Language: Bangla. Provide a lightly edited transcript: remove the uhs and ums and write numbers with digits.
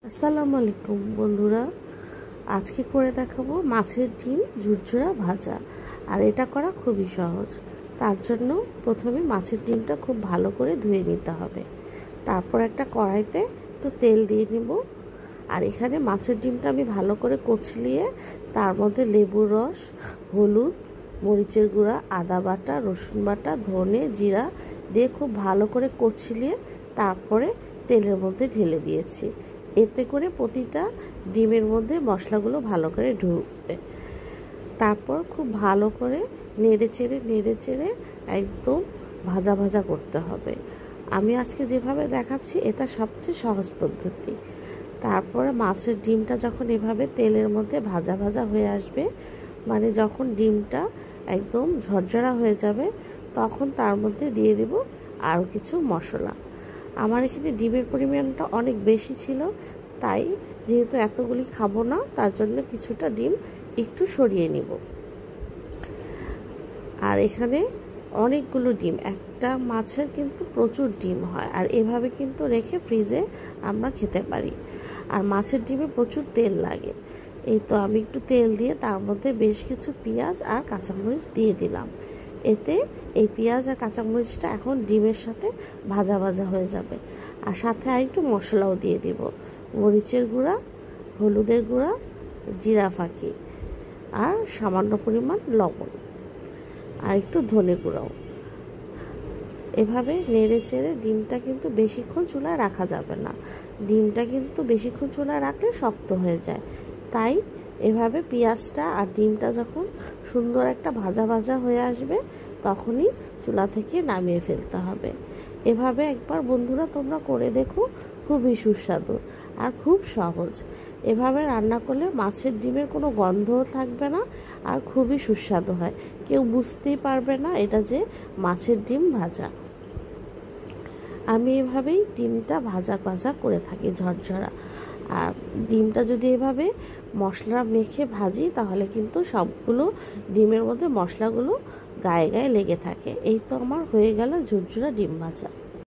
আসসালামু আলাইকুম বন্ধুরা, আজকে করে দেখাবো মাছের ডিম ঝুরঝুরা ভাজা। আর এটা করা খুবই সহজ। তার জন্য প্রথমে মাছের ডিমটা খুব ভালো করে ধুয়ে নিতে হবে। তারপর একটা কড়াইতে একটু তেল দিয়ে নেব। আর এখানে মাছের ডিমটা আমি ভালো করে কচলিয়ে তার মধ্যে লেবুর রস, হলুদ, মরিচের গুঁড়া, আদা বাটা, রসুন বাটা, ধনে, জিরা দিয়ে খুব ভালো করে কচলিয়ে তারপরে তেলের মধ্যে ঢেলে দিয়েছি। এতে করে প্রতিটা ডিমের মধ্যে মশলাগুলো ভালো করে ঢুকবে। তারপর খুব ভালো করে নেড়ে চেড়ে একদম ভাজা ভাজা করতে হবে। আমি আজকে যেভাবে দেখাচ্ছি এটা সবচেয়ে সহজ পদ্ধতি। তারপরে মাছের ডিমটা যখন এভাবে তেলের মধ্যে ভাজা ভাজা হয়ে আসবে, মানে যখন ডিমটা একদম ঝরঝরা হয়ে যাবে, তখন তার মধ্যে দিয়ে দেব আরও কিছু মশলা। আমার এখানে ডিমের পরিমাণটা অনেক বেশি ছিল, তাই যেহেতু এতগুলি খাবো না, তার জন্য কিছুটা ডিম একটু সরিয়ে নিব। আর এখানে অনেকগুলো ডিম, একটা মাছের কিন্তু প্রচুর ডিম হয়। আর এভাবে কিন্তু রেখে ফ্রিজে আমরা খেতে পারি। আর মাছের ডিমে প্রচুর তেল লাগে। এই তো আমি একটু তেল দিয়ে তার মধ্যে বেশ কিছু পেঁয়াজ আর কাঁচামরিচ দিয়ে দিলাম। এতে এই পেঁয়াজ আর কাঁচামরিচটা এখন ডিমের সাথে ভাজা ভাজা হয়ে যাবে। আর সাথে আর একটু মশলাও দিয়ে দিব, মরিচের গুঁড়া, হলুদের গুঁড়া, জিরা ফাঁকি, আর সামান্য পরিমাণ লবণ, আর একটু ধনে গুঁড়াও। এভাবে নেড়ে চেড়ে ডিমটা কিন্তু বেশিক্ষণ চুলায় রাখা যাবে না। ডিমটা কিন্তু বেশিক্ষণ চুলায় রাখলে শক্ত হয়ে যায়। তাই এভাবে পেঁয়াজটা আর ডিমটা যখন সুন্দর একটা ভাজা ভাজা হয়ে আসবে, তখনই চুলা থেকে নামিয়ে ফেলতে হবে। এভাবে একবার বন্ধুরা তোমরা করে দেখো, খুবই সুস্বাদু আর খুব সহজ। এভাবে রান্না করলে মাছের ডিমের কোনো গন্ধও থাকবে না, আর খুবই সুস্বাদু হয়। কেউ বুঝতেই পারবে না এটা যে মাছের ডিম ভাজা। আমি এভাবেই ডিমটা ভাজা ভাজা করে থাকি ঝরঝরা। আর ডিমটা যদি এভাবে মশলা মেখে ভাজি, তাহলে কিন্তু সবগুলো ডিমের মধ্যে মশলাগুলো গায়ে গায়ে লেগে থাকে। এই তো আমার হয়ে গেল ঝুরঝুরা ডিম ভাজা।